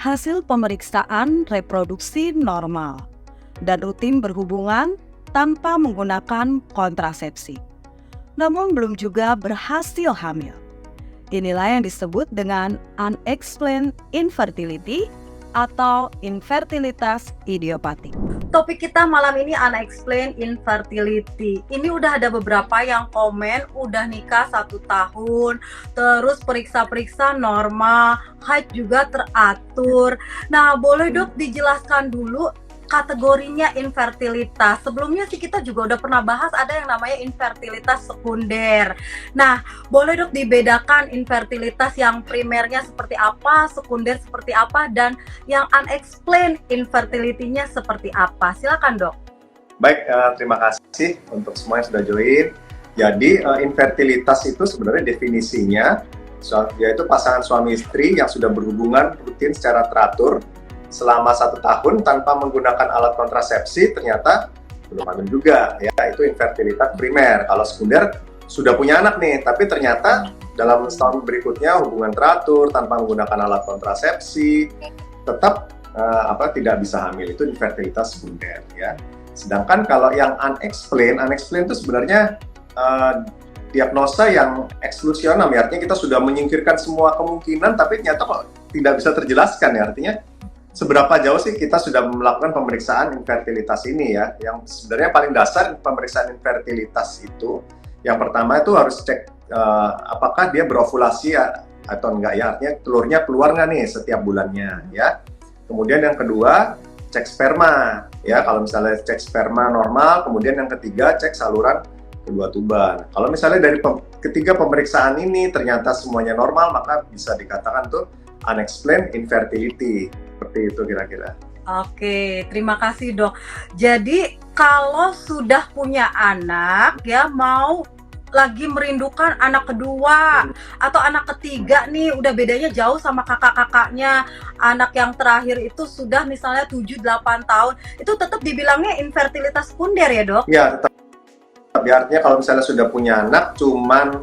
hasil pemeriksaan reproduksi normal dan rutin berhubungan tanpa menggunakan kontrasepsi, namun belum juga berhasil hamil. Inilah yang disebut dengan unexplained infertility atau infertilitas idiopatik. Topik kita malam ini unexplained infertility. Ini udah ada beberapa yang komen udah nikah 1 tahun, terus periksa-periksa normal, haid juga teratur. Nah, boleh dok dijelaskan dulu kategorinya infertilitas. Sebelumnya sih kita juga udah pernah bahas ada yang namanya infertilitas sekunder. Nah, boleh dok dibedakan infertilitas yang primernya seperti apa, sekunder seperti apa, dan yang unexplained infertility-nya seperti apa? Silakan dok. Baik, terima kasih untuk semua yang sudah join. Jadi infertilitas itu sebenarnya definisinya yaitu pasangan suami istri yang sudah berhubungan rutin secara teratur selama 1 tahun tanpa menggunakan alat kontrasepsi, ternyata belum hamil juga, ya, itu infertilitas primer. Kalau sekunder sudah punya anak nih, tapi ternyata dalam setahun berikutnya hubungan teratur tanpa menggunakan alat kontrasepsi, tetap tidak bisa hamil, itu infertilitas sekunder, ya. Sedangkan kalau yang unexplained itu sebenarnya diagnosa yang eksklusional, ya, artinya kita sudah menyingkirkan semua kemungkinan, tapi ternyata kok tidak bisa terjelaskan, ya, artinya seberapa jauh sih kita sudah melakukan pemeriksaan infertilitas ini, ya. Yang sebenarnya paling dasar pemeriksaan infertilitas itu, yang pertama itu harus cek apakah dia berovulasi atau enggak, ya, artinya telurnya keluar nggak nih setiap bulannya, ya. Kemudian yang kedua, cek sperma, ya, kalau misalnya cek sperma normal, kemudian yang ketiga cek saluran kedua tuban. Kalau misalnya dari ketiga pemeriksaan ini ternyata semuanya normal, maka bisa dikatakan tuh unexplained infertility. Seperti itu kira-kira. Oke, terima kasih dok. Jadi kalau sudah punya anak, ya, mau lagi merindukan anak kedua atau anak ketiga nih, udah bedanya jauh sama kakak-kakaknya, anak yang terakhir itu sudah misalnya 7-8 tahun, itu tetap dibilangnya infertilitas sekunder ya dok? Ya, tetap. Artinya kalau misalnya sudah punya anak, cuman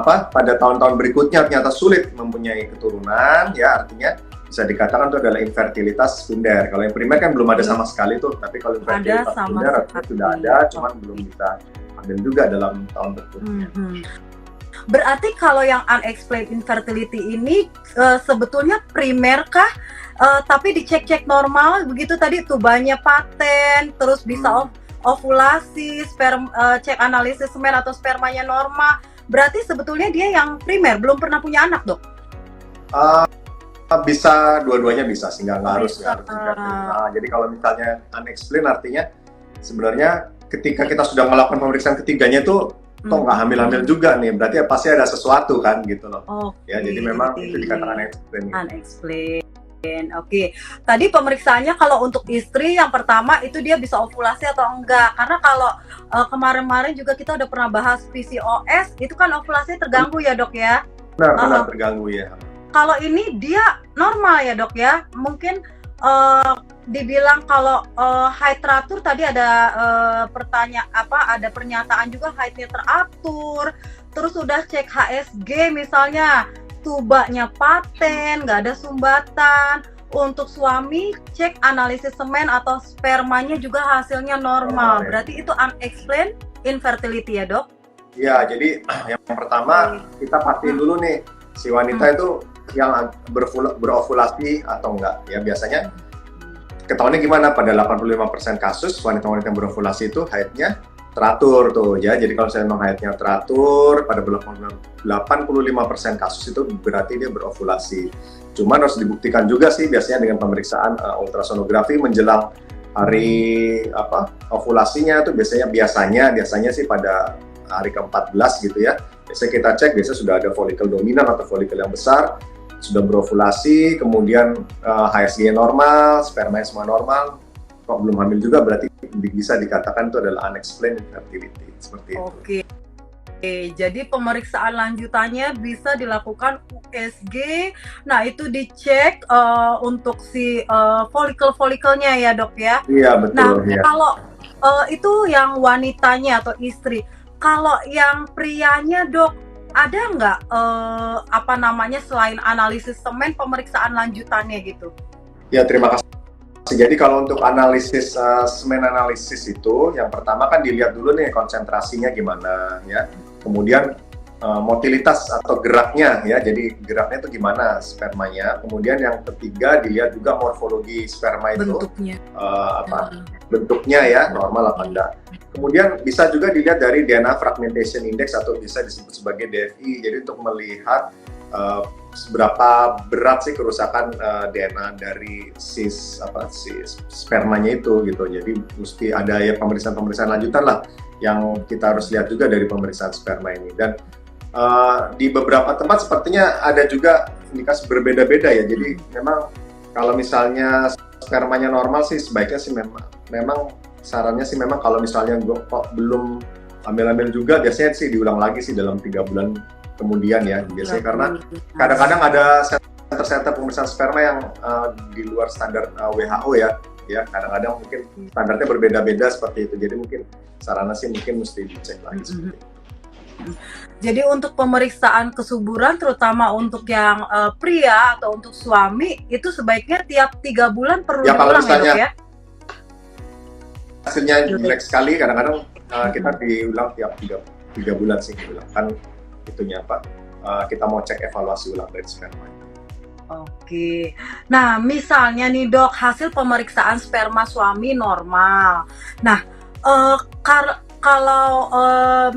pada tahun-tahun berikutnya ternyata sulit mempunyai keturunan, ya, artinya bisa dikatakan itu adalah infertilitas sekunder. Kalau yang primer kan belum ada sama sekali tuh, tapi kalau infertilitas sekunder artinya sudah ada, cuman belum bisa hamil juga dalam tahun berikutnya. Berarti kalau yang unexplained infertility ini sebetulnya primer kah? Tapi dicek-cek normal, begitu tadi tubannya paten, terus bisa ovulasi, cek analisis semen atau spermanya normal. Berarti sebetulnya dia yang primer, belum pernah punya anak dok? Bisa, dua-duanya bisa, sehingga nggak harus jadi kalau misalnya unexplained artinya sebenarnya ketika kita sudah melakukan pemeriksaan ketiganya itu toh nggak hamil-hamil juga nih, berarti ya pasti ada sesuatu kan gitu loh. Ya, jadi memang itu dikatakan unexplained. Oke. Tadi pemeriksaannya kalau untuk istri yang pertama itu dia bisa ovulasi atau enggak, karena kalau kemarin-kemarin juga kita udah pernah bahas PCOS, itu kan ovulasi terganggu ya dok ya? Benar terganggu ya. Kalau ini dia normal ya dok ya, mungkin dibilang kalau haid teratur tadi ada ada pernyataan juga haidnya teratur, terus udah cek HSG misalnya tubanya paten, nggak ada sumbatan. Untuk suami cek analisis semen atau spermanya juga hasilnya normal. Berarti itu unexplained infertility ya dok? Ya, jadi yang pertama kita pastiin dulu nih si wanita itu yang berovulasi atau enggak, ya. Biasanya ketahuannya gimana, pada 85% kasus wanita-wanita yang berovulasi itu haidnya teratur tuh, ya. Jadi kalau saya memang haidnya teratur, pada 85% kasus itu berarti dia berovulasi. Cuman harus dibuktikan juga sih biasanya dengan pemeriksaan ultrasonografi menjelang hari ovulasinya tuh biasanya sih pada hari ke-14 gitu ya. Biasanya kita cek, biasanya sudah ada folikel dominan atau folikel yang besar, sudah berovulasi, kemudian HSG normal, spermanya semua normal, kok belum hamil juga, berarti bisa dikatakan itu adalah unexplained infertility, seperti itu. Oke, jadi pemeriksaan lanjutannya bisa dilakukan USG. Nah, itu dicek untuk si folikel-folikelnya ya dok ya? Iya, betul. Nah, ya. Kalau itu yang wanitanya atau istri. Kalau yang prianya dok, ada nggak apa namanya selain analisis semen pemeriksaan lanjutannya gitu? Ya, terima kasih. Jadi kalau untuk analisis semen analisis itu, yang pertama kan dilihat dulu nih konsentrasinya gimana ya. Kemudian motilitas atau geraknya ya. Jadi geraknya itu gimana spermanya. Kemudian yang ketiga dilihat juga morfologi sperma itu. Bentuknya. Bentuknya ya, normal apa enggak. Kemudian bisa juga dilihat dari DNA Fragmentation Index atau bisa disebut sebagai DFI. Jadi untuk melihat seberapa berat sih kerusakan DNA dari si spermanya itu gitu. Jadi mesti ada ya pemeriksaan lanjutan lah yang kita harus lihat juga dari pemeriksaan sperma ini. Dan di beberapa tempat sepertinya ada juga indikasi berbeda-beda ya. Jadi memang kalau misalnya spermanya normal sih sebaiknya sih memang sarannya sih memang kalau misalnya kok belum hamil juga biasanya sih diulang lagi sih dalam 3 bulan kemudian ya biasanya, karena kadang-kadang ada center pemeriksaan sperma yang di luar standar WHO ya kadang-kadang mungkin standarnya berbeda-beda seperti itu, jadi mungkin sarannya sih mungkin mesti dicek lagi seperti itu. Jadi untuk pemeriksaan kesuburan terutama untuk yang pria atau untuk suami itu sebaiknya tiap 3 bulan perlu ya, diulang ya dok ya? Hasilnya jelek sekali, kadang-kadang kita diulang tiap 3 bulan sih diulang kan itunya apa, kita mau cek evaluasi ulang dari sperma. Oke, nah misalnya nih dok hasil pemeriksaan sperma suami normal, nah kalau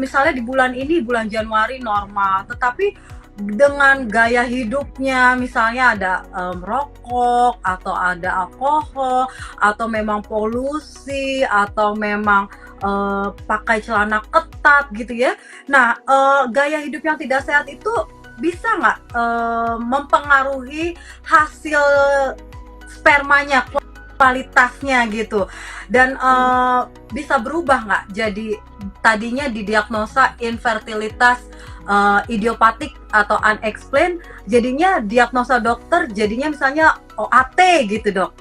misalnya di bulan ini bulan Januari normal, tetapi dengan gaya hidupnya misalnya ada merokok atau ada alkohol atau memang polusi atau memang pakai celana ketat gitu ya. Nah gaya hidup yang tidak sehat itu bisa nggak mempengaruhi hasil spermanya, kualitasnya gitu, dan bisa berubah nggak? Jadi tadinya didiagnosa infertilitas idiopatik atau unexplained, jadinya diagnosa dokter jadinya misalnya OAT gitu dok.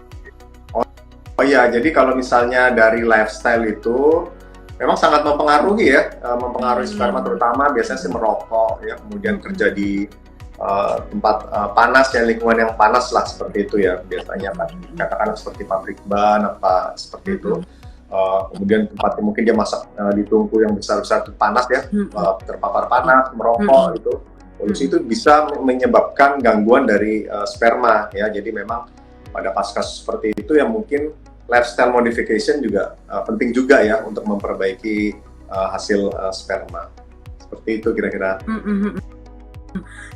Oh iya, jadi kalau misalnya dari lifestyle itu memang sangat mempengaruhi ya, mempengaruhi sperma, terutama biasanya sih merokok ya, kemudian kerja di tempat panas ya, lingkungan yang panas lah seperti itu ya biasanya kan, katakanlah seperti pabrik ban apa seperti itu. Kemudian tempatnya mungkin dia masak di tungku yang besar-besar itu panas ya, terpapar panas, merokok itu, polusi itu bisa menyebabkan gangguan dari sperma ya. Jadi memang pada kasus seperti itu yang mungkin lifestyle modification juga penting juga ya untuk memperbaiki hasil sperma. Seperti itu kira-kira.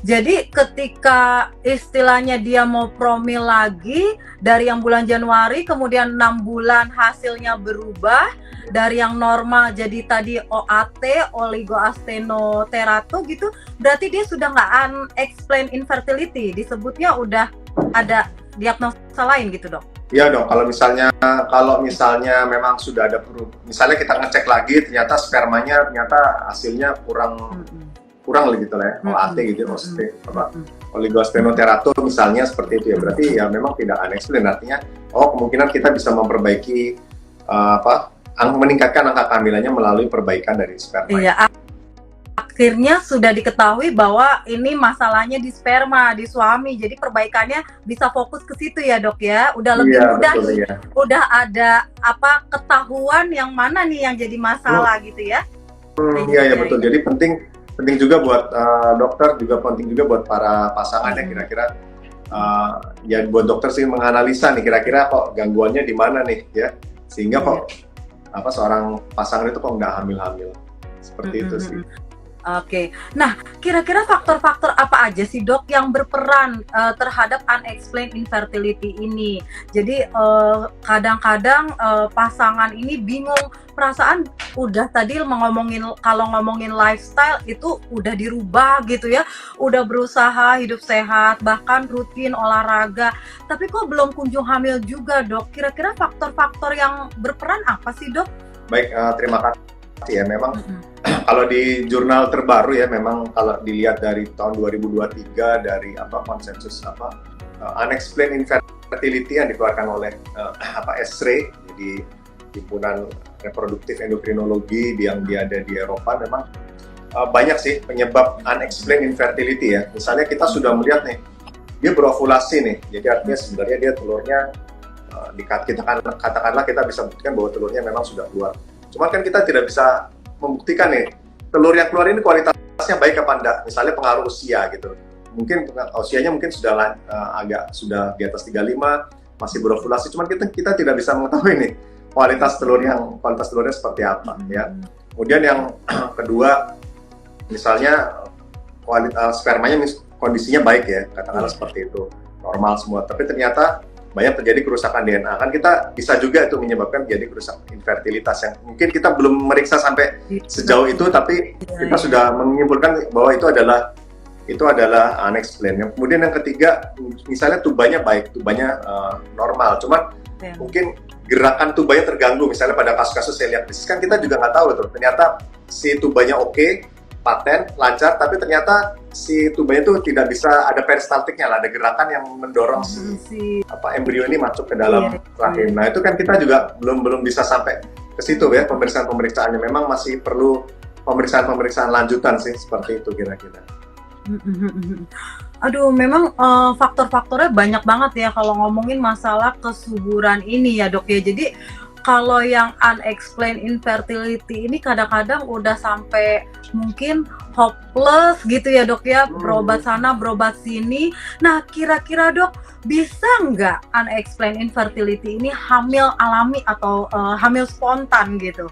Jadi ketika istilahnya dia mau promil lagi dari yang bulan Januari, kemudian 6 bulan hasilnya berubah dari yang normal jadi tadi OAT, oligoastenoterato gitu, berarti dia sudah nggak unexplained infertility, disebutnya udah ada diagnosa lain gitu dok? Iya dok, kalau misalnya memang sudah ada misalnya kita ngecek lagi ternyata spermanya ternyata hasilnya kurang gitu lah ya, OAT gitu, oligoastenoterato misalnya seperti itu ya, berarti ya memang tidak unexplained, artinya kemungkinan kita bisa memperbaiki meningkatkan angka kehamilannya melalui perbaikan dari sperma. Iya, akhirnya sudah diketahui bahwa ini masalahnya di sperma, di suami, jadi perbaikannya bisa fokus ke situ ya dok ya, udah lebih mudah betul, nih, udah ada ketahuan yang mana nih yang jadi masalah gitu ya. Iya betul, jadi penting juga buat dokter, juga penting juga buat para pasangan ya, kira-kira ya buat dokter sih menganalisa nih kira-kira kok gangguannya di mana nih ya, sehingga kok seorang pasangan itu kok nggak hamil-hamil seperti itu sih. Oke, nah kira-kira faktor-faktor apa aja sih dok yang berperan terhadap unexplained infertility ini? Jadi kadang-kadang pasangan ini bingung, perasaan udah tadi kalau ngomongin lifestyle itu udah dirubah gitu ya, udah berusaha hidup sehat, bahkan rutin olahraga, tapi kok belum kunjung hamil juga dok? Kira-kira faktor-faktor yang berperan apa sih dok? Baik, terima kasih ya, memang kalau di jurnal terbaru ya, memang kalau dilihat dari tahun 2023 dari konsensus unexplained infertility yang dikeluarkan oleh ESRE, jadi himpunan reproduktif endokrinologi yang dia ada di Eropa, memang banyak sih penyebab unexplained infertility ya. Misalnya kita sudah melihat nih, dia berovulasi nih, jadi artinya sebenarnya dia telurnya katakanlah kita bisa buktikan bahwa telurnya memang sudah keluar. Cuma kan kita tidak bisa membuktikan nih telur yang keluar ini kualitasnya baik apa enggak. Misalnya pengaruh usia gitu. Mungkin usianya mungkin sudah agak sudah di atas 35, masih berovulasi. Cuman kita tidak bisa mengetahui nih kualitas telurnya seperti apa ya. Kemudian yang kedua, misalnya spermanya kondisinya baik ya, katakanlah seperti itu, normal semua. Tapi ternyata banyak terjadi kerusakan DNA. Kan kita bisa juga itu menyebabkan jadi kerusakan infertilitas yang mungkin kita belum meriksa sampai sejauh itu, tapi kita sudah menyimpulkan bahwa itu adalah unexplained. Kemudian yang ketiga, misalnya tubanya baik, tubanya normal, cuman mungkin gerakan tubanya terganggu. Misalnya pada kasus-kasus celiakitis kan kita juga nggak tahu tuh, ternyata si tubanya oke, paten, lancar, tapi ternyata si tubanya itu tidak bisa ada peristaltiknya lah, ada gerakan yang mendorong si embrio ini masuk ke dalam rahim. Nah itu kan kita juga belum bisa sampai ke situ ya pemeriksaannya. Memang masih perlu pemeriksaan lanjutan sih, seperti itu kira-kira. Aduh, memang faktor-faktornya banyak banget ya kalau ngomongin masalah kesuburan ini ya dok ya. Jadi kalau yang unexplained infertility ini kadang-kadang udah sampai mungkin hopeless gitu ya dok ya, berobat sana berobat sini. Nah kira-kira dok, bisa nggak unexplained infertility ini hamil alami atau hamil spontan gitu?